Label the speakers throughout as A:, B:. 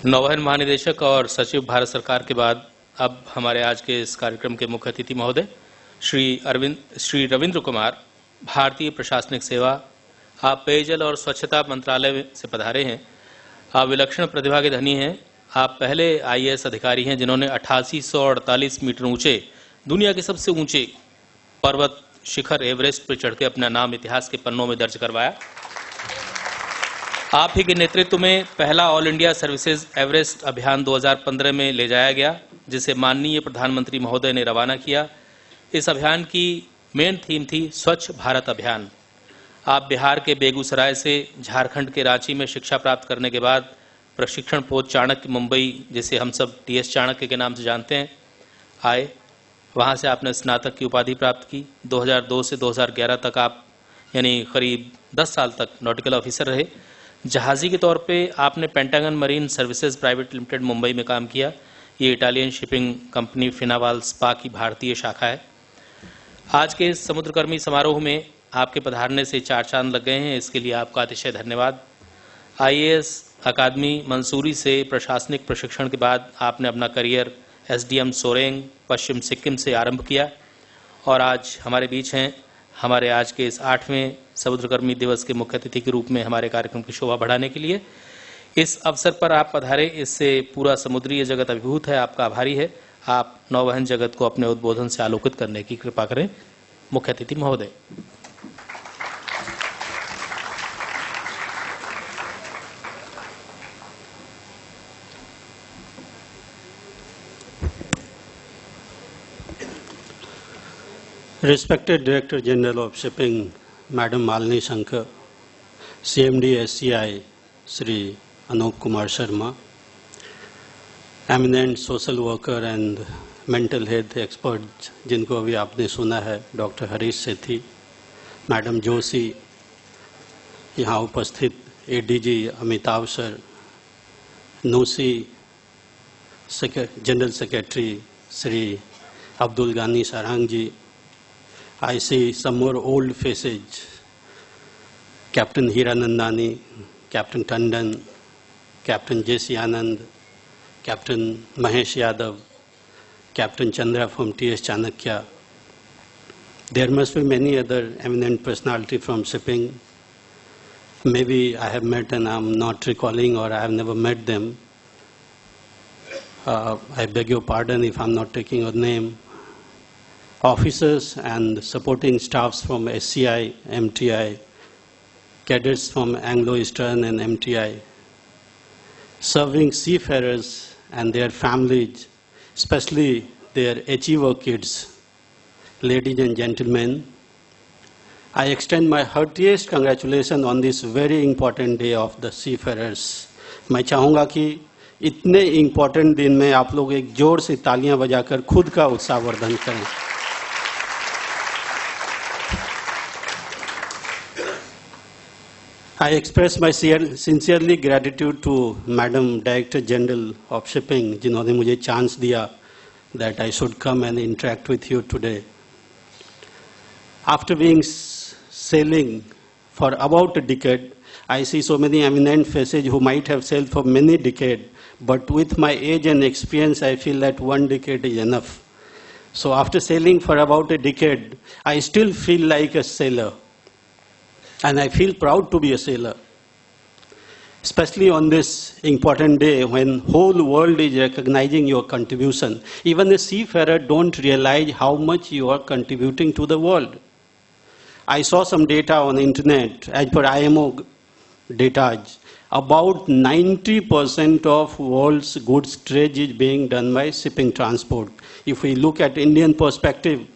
A: नौवहन महानिदेशक और सचिव भारत सरकार के बाद अब हमारे आज के इस कार्यक्रम के मुख्य अतिथि महोदय श्री रविंद्र कुमार, भारतीय प्रशासनिक सेवा। आप पेयजल और स्वच्छता मंत्रालय से पधारे हैं। आप विलक्षण प्रतिभा के धनी हैं। आप पहले IAS अधिकारी हैं जिन्होंने 8848 मीटर ऊंचे दुनिया के सबसे ऊंचे पर्वत शिखर एवरेस्ट पर चढ़ के अपना नाम इतिहास के पन्नों में दर्ज करवाया। आप ही के नेतृत्व में पहला ऑल इंडिया सर्विसेज एवरेस्ट अभियान 2015 में ले जाया गया, जिसे माननीय प्रधानमंत्री महोदय ने रवाना किया। इस अभियान की मेन थीम थी स्वच्छ भारत अभियान। आप बिहार के बेगूसराय से झारखंड के रांची में शिक्षा प्राप्त करने के बाद प्रशिक्षण पोस्ट चाणक्य मुंबई, जिसे हम सब TS चाणक्य के नाम से जानते हैं, आए। वहां से आपने स्नातक की उपाधि प्राप्त की। 2002 से 2011 तक आप यानी करीब 10 साल तक नॉटिकल ऑफिसर रहे। जहाजी के तौर पे आपने pentagon marine services private limited Mumbai में काम किया। ये इटालियन शिपिंग कंपनी फिनावाल स्पा की भारतीय शाखा है। आज के इस समुद्रकर्मी समारोह में आपके पधारने से 4 चांद लग गए हैं, इसके लिए आपका अतिशय धन्यवाद। IAS अकादमी मंसूरी से प्रशासनिक प्रशिक्षण के बाद आपने अपना करियर SDM सोरेंग पश्चिम सिक्किम से आरंभ किया और आज हमारे बीच हैं। हमारे आज के इस 8वें समुद्रकर्मी दिवस के मुख्य अतिथि के रूप में हमारे कार्यक्रम की शोभा बढ़ाने के लिए इस अवसर पर आप पधारे, इससे पूरा समुद्रीय जगत अभिभूत है, आपका आभारी है। आप नौवहन जगत को अपने उद्बोधन से आलोकित करने की कृपा करें। मुख्य अतिथि महोदय।
B: Respected Director General of Shipping, Madam Malini Shankar, CMD SCI, Sri Anup Kumar Sharma, eminent social worker and mental health expert जिनको अभी आपने सुना है, डॉक्टर हरीश सेठी, मैडम जोशी, यहाँ उपस्थित ADG अमिताभ सर, नूसी general secretary Shri Abdul Gani Sarang ji, I see some more old faces, Captain Hiranandani, Captain Tandon, Captain J.C. Anand, Captain Mahesh Yadav, Captain Chandra from TS Chanakya. There must be many other eminent personalities from shipping. Maybe I have met and I'm not recalling, or I have never met them. I beg your pardon if I'm not taking your name. Officers and supporting staffs from SCI, MTI, cadets from Anglo-Eastern and MTI, serving seafarers and their families, especially their achiever kids. Ladies and gentlemen, I extend my heartiest congratulations on this very important day of the seafarers. मैं चाहूँगा कि इतने important दिन में आप लोग एक जोर से तालियां बजाकर खुद का उत्साहवर्धन करें। I express my sincerely gratitude to Madam Director General of Shipping, जिन्होंने मुझे चांस दिया that I should come and interact with you today. After being sailing for about a decade, I see so many eminent faces who might have sailed for many decades, but with my age and experience, I feel that 1 decade is enough. So after sailing for about a decade, I still feel like a sailor. And I feel proud to be a sailor, especially on this important day when whole world is recognizing your contribution. Even a seafarer don't realize how much you are contributing to the world. I saw some data on the internet, as per IMO data, about 90% of world's goods trade is being done by shipping transport. If we look at Indian perspective,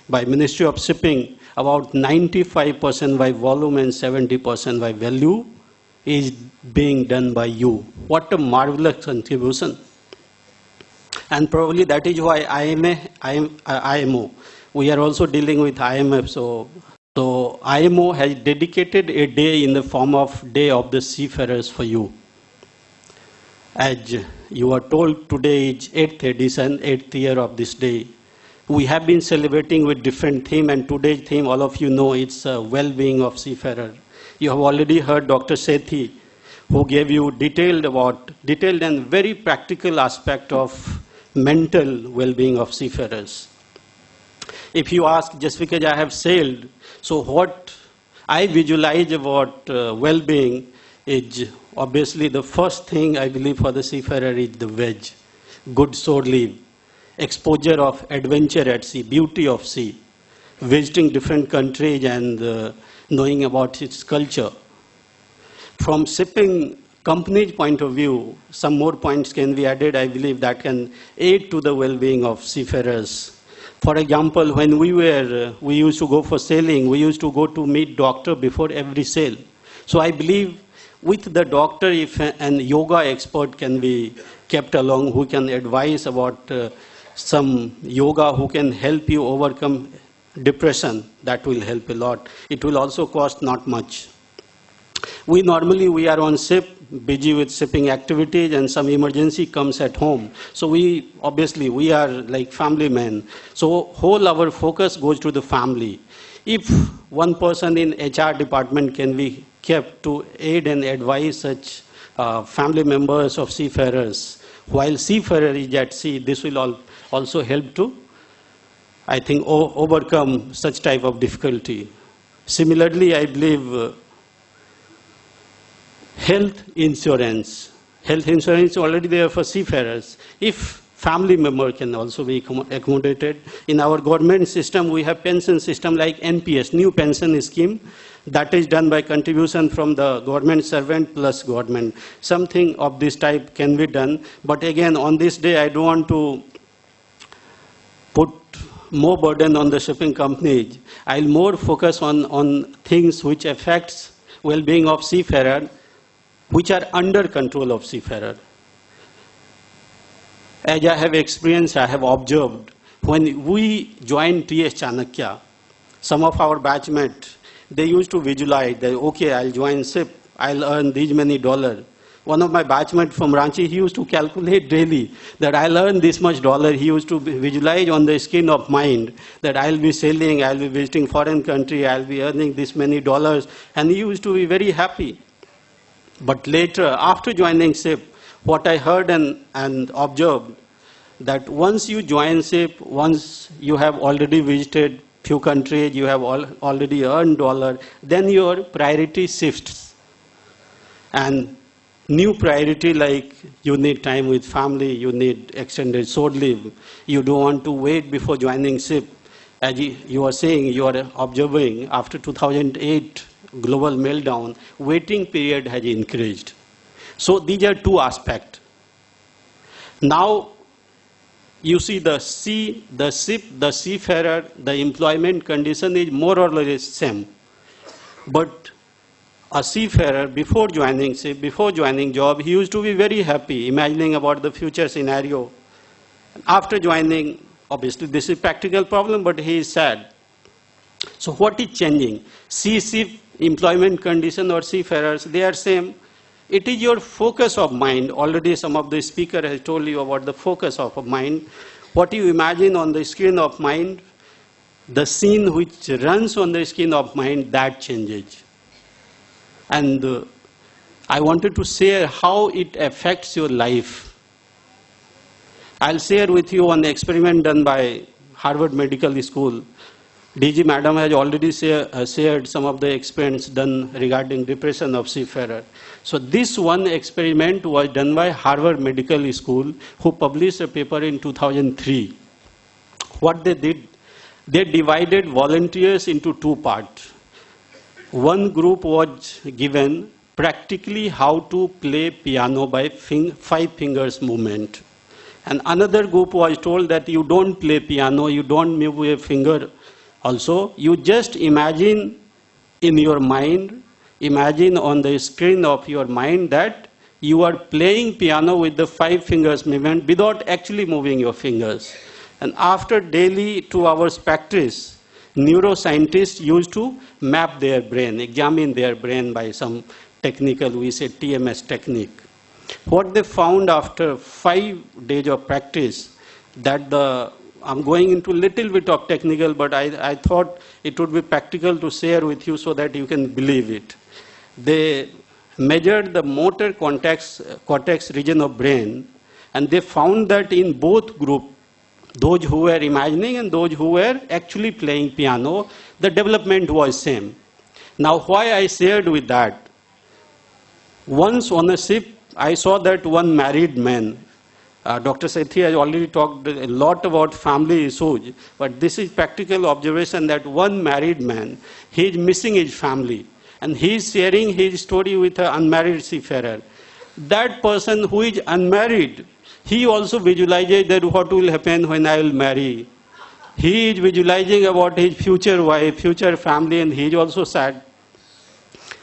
B: by Ministry of Shipping, about 95% by volume and 70% by value is being done by you. What a marvelous contribution. And probably that is why IMO, we are also dealing with IMF. So IMO has dedicated a day in the form of Day of the Seafarers for you. As you are told, today is 8th edition, 8th year of this day. We have been celebrating with different theme, and today's theme, all of you know, it's well-being of seafarer. You have already heard Dr. Sethi, who gave you detailed and very practical aspect of mental well-being of seafarers. If you ask, just because I have sailed, so what I visualize about well-being is obviously the first thing I believe for the seafarer is the veg, good shore leave, exposure of adventure at sea, beauty of sea, visiting different countries and knowing about its culture. From shipping company's point of view, some more points can be added, I believe, that can aid to the well-being of seafarers. For example, when we used to go for sailing, we used to go to meet doctor before every sail. So I believe with the doctor, if an yoga expert can be kept along, who can advise about some yoga, who can help you overcome depression, that will help a lot. It will also cost not much. We are on ship, busy with shipping activities, and some emergency comes at home. So we are like family men. So whole our focus goes to the family. If one person in HR department can be kept to aid and advise such family members of seafarers, while seafarer is at sea, this will also help to, I think, overcome such type of difficulty. Similarly, I believe health insurance is already there for seafarers. If family member can also be accommodated. In our government system, we have pension system like NPS, new pension scheme, that is done by contribution from the government servant plus government. Something of this type can be done. But again, on this day, I don't want to put more burden on the shipping companies. I'll more focus on things which affects well-being of seafarer, which are under control of seafarer. As I have experienced, I have observed, when we joined TS Chanakya, some of our batchmates, they used to visualize that, okay, I'll join ship, I'll earn these many dollars. One of my batchmates from Ranchi, he used to calculate daily that I'll earn this much dollar. He used to visualize on the skin of mind that I'll be sailing, I'll be visiting foreign country, I'll be earning this many dollars, and he used to be very happy. But later, after joining ship, what I heard and observed, that once you join ship, once you have already visited few countries, you have already earned dollar, then your priority shifts. And new priority, like you need time with family, you need extended shore leave, you don't want to wait before joining ship. As you are saying, you are observing, after 2008 global meltdown, waiting period has increased. So these are two aspects. Now, you see the ship, the seafarer, the employment condition is more or less same. But a seafarer, before joining ship, before joining job, he used to be very happy, imagining about the future scenario. After joining, obviously this is a practical problem, but he is sad. So what is changing? Ship, employment condition or seafarers, they are same. It is your focus of mind. Already some of the speaker has told you about the focus of mind. What you imagine on the screen of mind, the scene which runs on the screen of mind, that changes. And I wanted to share how it affects your life. I'll share with you an experiment done by Harvard Medical School. DG Madam has already shared some of the experiments done regarding depression of seafarer. So this one experiment was done by Harvard Medical School, who published a paper in 2003. What they did, they divided volunteers into two parts. One group was given practically how to play piano by 5 fingers movement. And another group was told that you don't play piano, you don't move a finger. Also, you just imagine in your mind, imagine on the screen of your mind that you are playing piano with the 5 fingers movement without actually moving your fingers. And after daily 2 hours practice, neuroscientists used to map their brain, examine their brain by some technical, we say TMS technique. What they found after 5 days of practice, that I'm going into a little bit of technical, but I thought it would be practical to share with you so that you can believe it. They measured the motor cortex region of brain, and they found that in both groups, those who were imagining and those who were actually playing piano, the development was same. Now, why I shared with that? Once on a ship, I saw that one married man. Dr. Sethi has already talked a lot about family issues, but this is practical observation that one married man, he is missing his family, and he is sharing his story with an unmarried seafarer. That person who is unmarried, he also visualizes that what will happen when I will marry. He is visualizing about his future wife, future family, and he is also sad.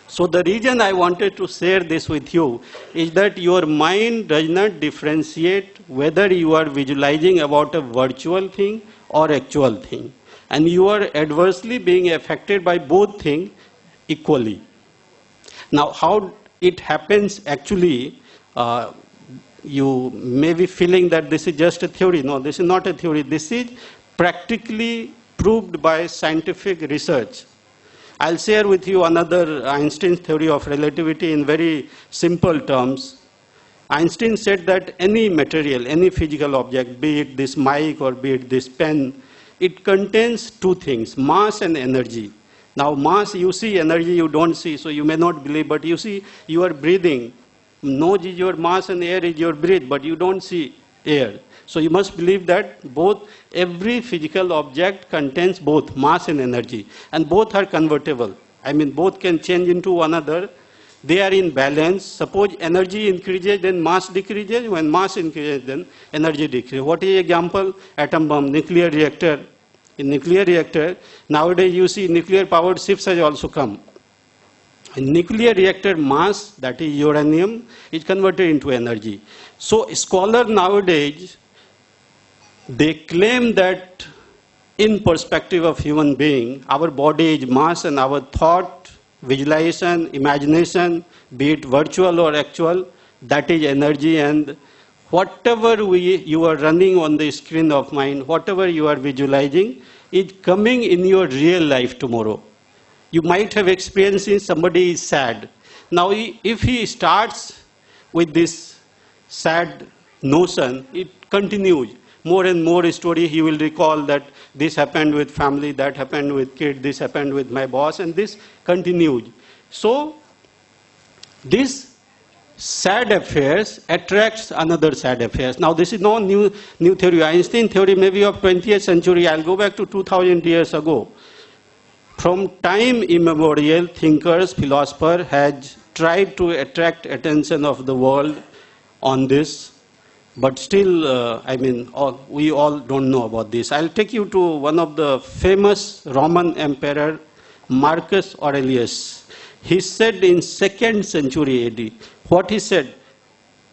B: So the reason I wanted to share this with you is that your mind does not differentiate whether you are visualizing about a virtual thing or actual thing. And you are adversely being affected by both things equally. Now, how it happens actually, you may be feeling that this is just a theory. No, this is not a theory. This is practically proved by scientific research. I'll share with you another Einstein's theory of relativity in very simple terms. Einstein said that any material, any physical object, be it this mic or be it this pen, it contains two things, mass and energy. Now mass, you see, energy you don't see, so you may not believe, but you see, you are breathing. Nose is your mass and air is your breath, but you don't see air. So you must believe that every physical object contains both mass and energy, and both are convertible. I mean, both can change into one another. They are in balance. Suppose energy increases, then mass decreases. When mass increases, then energy decreases. What is example? Atom bomb, nuclear reactor. In nuclear reactor, nowadays you see nuclear powered ships has also come. In nuclear reactor mass, that is uranium, is converted into energy. So scholars nowadays, they claim that in perspective of human being, our body is mass and our thought, visualization, imagination, be it virtual or actual, that is energy, and whatever you are running on the screen of mind, whatever you are visualizing, is coming in your real life tomorrow. You might have experienced somebody is sad. Now, if he starts with this sad notion, it continues. More and more story he will recall that this happened with family, that happened with kid, this happened with my boss, and this continues. So, this sad affairs attracts another sad affairs. Now, this is no new theory. Einstein theory may be of 20th century. I'll go back to 2000 years ago. From time immemorial, thinkers, philosophers has tried to attract attention of the world on this. But still, we all don't know about this. I'll take you to one of the famous Roman emperor, Marcus Aurelius. He said in 2nd century AD, what he said,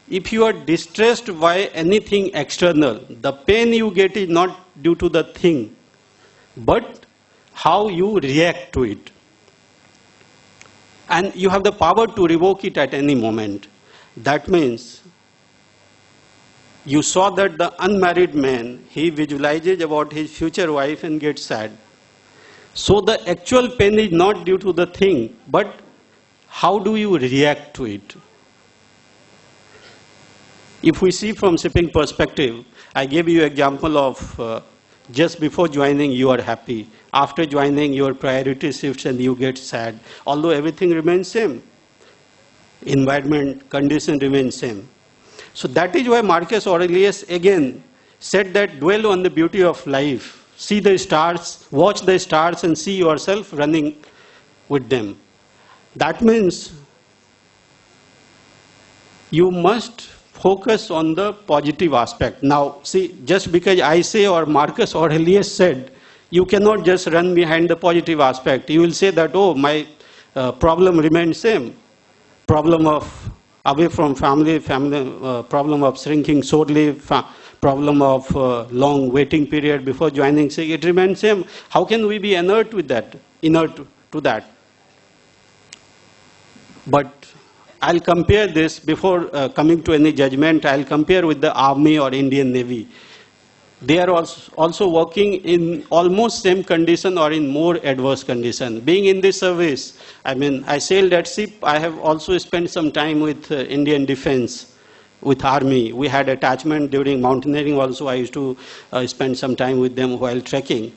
B: if you are distressed by anything external, the pain you get is not due to the thing, but how you react to it. And you have the power to revoke it at any moment. That means, you saw that the unmarried man, he visualizes about his future wife and gets sad. So the actual pain is not due to the thing, but how do you react to it? If we see from shipping perspective, I gave you example of just before joining you are happy. After joining your priority shifts and you get sad. Although everything remains same. Environment, condition remains same. So that is why Marcus Aurelius again said that dwell on the beauty of life. See the stars, watch the stars and see yourself running with them. That means you must focus on the positive aspect. Now see, just because I say or Marcus Aurelius said, you cannot just run behind the positive aspect. You will say that, oh, my problem remains same. Problem of away from family, problem of shrinking sorely, problem of long waiting period before joining, say it remains same. How can we be inert with that, inert to that? But I'll compare this before coming to any judgment. I'll compare with the Army or Indian Navy. they are also working in almost same condition or in more adverse condition. Being in this service, I mean, I sailed at ship. I have also spent some time with Indian Defense, with Army. We had attachment during mountaineering also. I used to spend some time with them while trekking.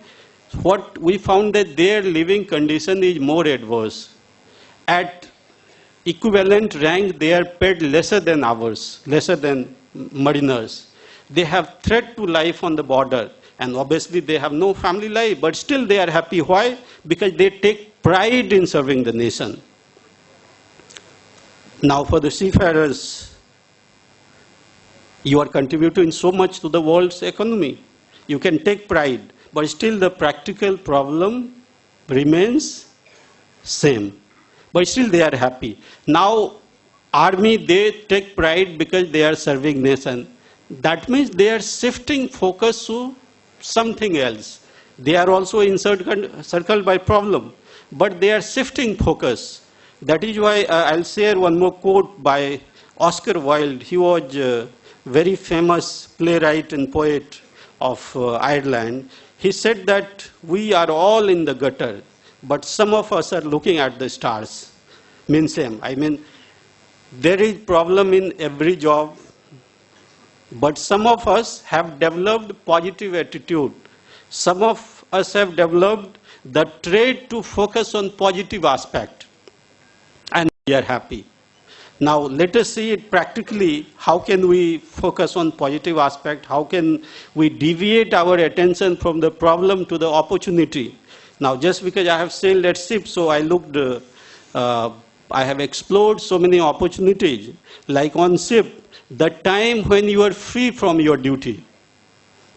B: What we found that their living condition is more adverse. At equivalent rank, they are paid lesser than ours, lesser than mariners. They have threat to life on the border, and obviously they have no family life, but still they are happy. Why? Because they take pride in serving the nation. Now for the seafarers, you are contributing so much to the world's economy. You can take pride, but still the practical problem remains same. But still they are happy. Now, Army, they take pride because they are serving nation. That means they are shifting focus to something else. They are also encircled by problem, but they are shifting focus. That is why I'll share one more quote by Oscar Wilde. He was a very famous playwright and poet of Ireland. He said that we are all in the gutter, but some of us are looking at the stars. Means same. I mean, there is problem in every job, but some of us have developed positive attitude. Some of us have developed the trait to focus on positive aspect, and we are happy. Now let us see it practically. How can we focus on positive aspect? How can we deviate our attention from the problem to the opportunity? Now just because I have sailed at ship, so I looked, I have explored so many opportunities. Like on ship, the time when you are free from your duty,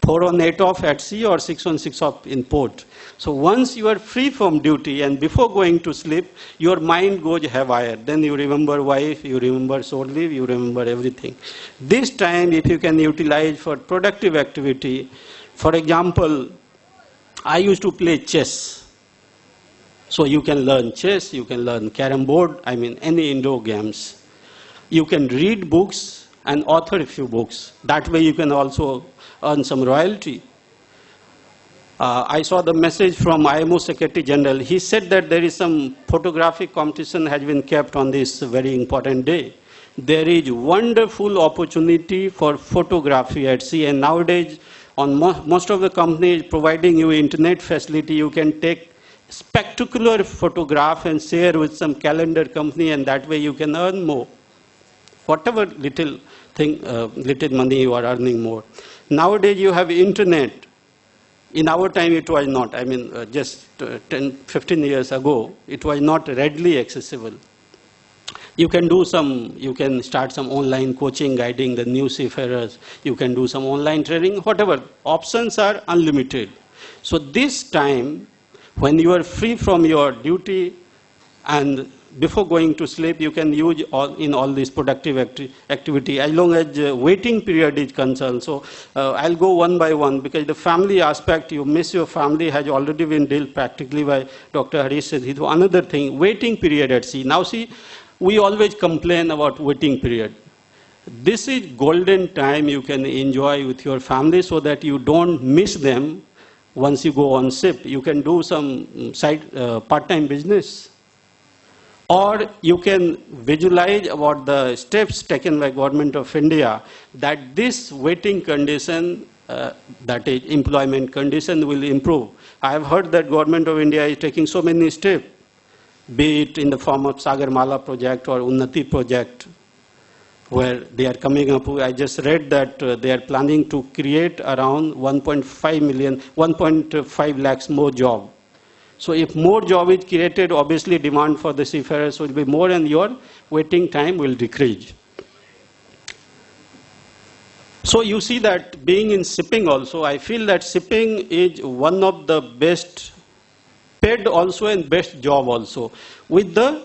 B: 4 on 8 off at sea or 6 on 6 off in port. So once you are free from duty and before going to sleep, your mind goes haywire. Then you remember wife, you remember shore leave, you remember everything. This time, if you can utilize for productive activity, for example, I used to play chess. So you can learn chess, you can learn carom board, I mean any indoor games. You can read books and author a few books. That way you can also earn some royalty. I saw the message from IMO Secretary General. He said that there is some photographic competition has been kept on this very important day. There is wonderful opportunity for photography at sea, and nowadays on most of the companies providing you internet facility, you can take spectacular photograph and share with some calendar company, and that way you can earn more. Whatever little thing, little money you are earning more. Nowadays you have internet. In our time it was not. I mean, just 10, 15 years ago, it was not readily accessible. You can do some, you can start some online coaching, guiding the new seafarers. You can do some online training, whatever. Options are unlimited. So this time, when you are free from your duty and before going to sleep, you can use all this productive activity as long as waiting period is concerned. So I'll go one by one, because the family aspect, you miss your family, has already been dealt practically by Dr. Harish Sethi. Another thing, waiting period at sea. Now see, we always complain about waiting period. This is golden time you can enjoy with your family so that you don't miss them once you go on ship. You can do some side part-time business. Or you can visualize about the steps taken by Government of India that this waiting condition, that is employment condition, will improve. I have heard that Government of India is taking so many steps, be it in the form of Sagarmala project or Unnati project, where they are coming up with, I just read that they are planning to create around 1.5 lakhs more jobs. So if more job is created, obviously demand for the seafarers will be more and your waiting time will decrease. So you see that being in shipping also, I feel that shipping is one of the best paid also and best job also, with the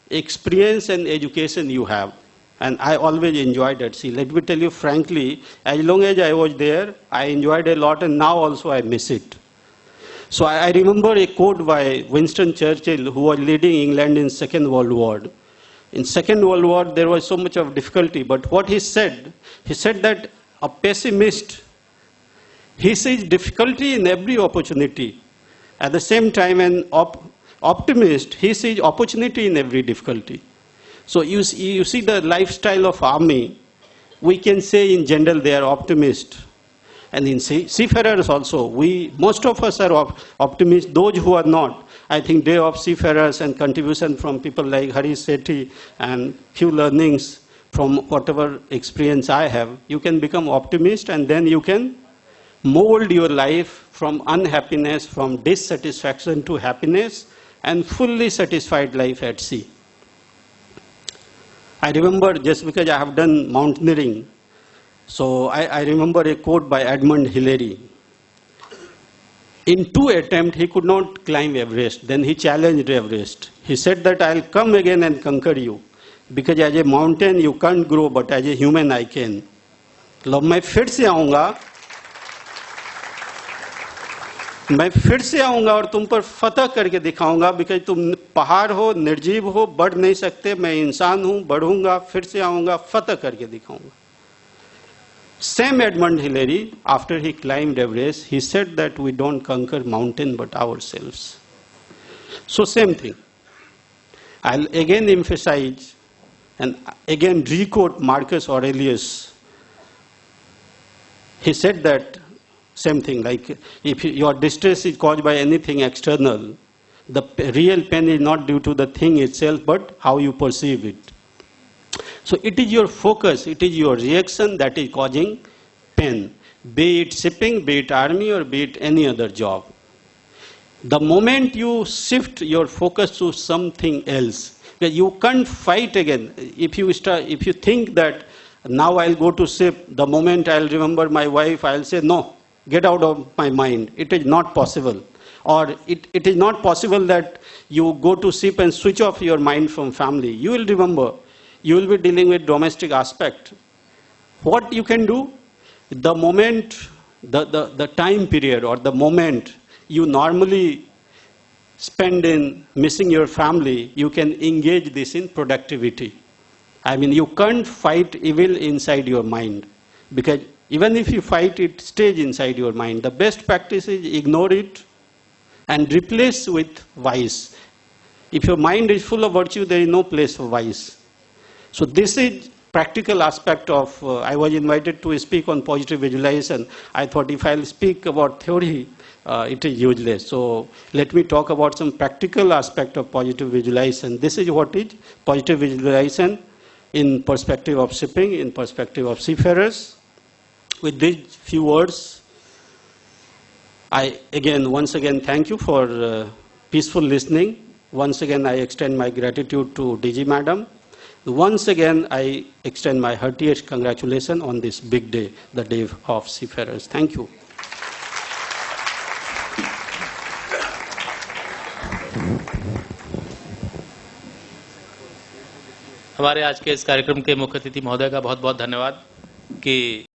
B: experience and education you have. And I always enjoyed at sea. Let me tell you frankly, as long as I was there, I enjoyed a lot, and now also I miss it. So I remember a quote by Winston Churchill, who was leading England in Second World War. In Second World War, there was so much of difficulty, but what he said that a pessimist, He sees difficulty in every opportunity. At the same time, an optimist, he sees opportunity in every difficulty. So you see the lifestyle of army, we can say in general they are optimists. And in seafarers also, most of us are optimists. Those who are not, I think Day of Seafarers and contribution from people like Harish Sethi and few learnings from whatever experience I have, you can become optimist and then you can mold your life from unhappiness, from dissatisfaction to happiness and fully satisfied life at sea. I remember, just because I have done mountaineering, so I remember a quote by Edmund Hillary. In 2 attempts, he could not climb Everest. Then he challenged Everest. He said that I'll come again and conquer you. Because as a mountain, you can't grow, but as a human, I can. लो मैं फिर से आऊंगा और तुम पर फतह करके दिखाऊंगा, बिकॉज तुम पहाड़ हो, निर्जीव हो, बढ़ नहीं सकते, मैं इंसान हूं, बढ़ूंगा, फिर से आऊंगा, फतह करके दिखाऊंगा. Same Edmund Hillary, after he climbed Everest, he said that we don't conquer mountain but ourselves. So same thing. I'll again emphasize and again requote Marcus Aurelius. He said that same thing, like if your distress is caused by anything external, the real pain is not due to the thing itself, but how you perceive it. So it is your focus, it is your reaction that is causing pain, be it shipping, be it army, or be it any other job. The moment you shift your focus to something else, you can't fight again. If you think that now I'll go to ship, the moment I'll remember my wife, I'll say, no, get out of my mind. It is not possible. Or it is not possible that you go to ship and switch off your mind from family. You will remember. You will be dealing with domestic aspect. What you can do, the moment, the time period or the moment you normally spend in missing your family, you can engage this in productivity. I mean, you can't fight evil inside your mind, because even if you fight, it stays inside your mind. The best practice is ignore it and replace with vice. If your mind is full of virtue, there is no place for vice. So this is practical aspect of, I was invited to speak on positive visualization. I thought if I'll speak about theory, it is useless. So let me talk about some practical aspect of positive visualization. This is what is positive visualization in perspective of shipping, in perspective of seafarers. With these few words, I once again thank you for peaceful listening. Once again, I extend my gratitude to DG Madam. Once again, I extend my heartiest congratulations on this big day, the Day of Seafarers. Thank you.
A: हमारे आज के इस कार्यक्रम के मुख्य अतिथि महोदय का बहुत बहुत धन्यवाद कि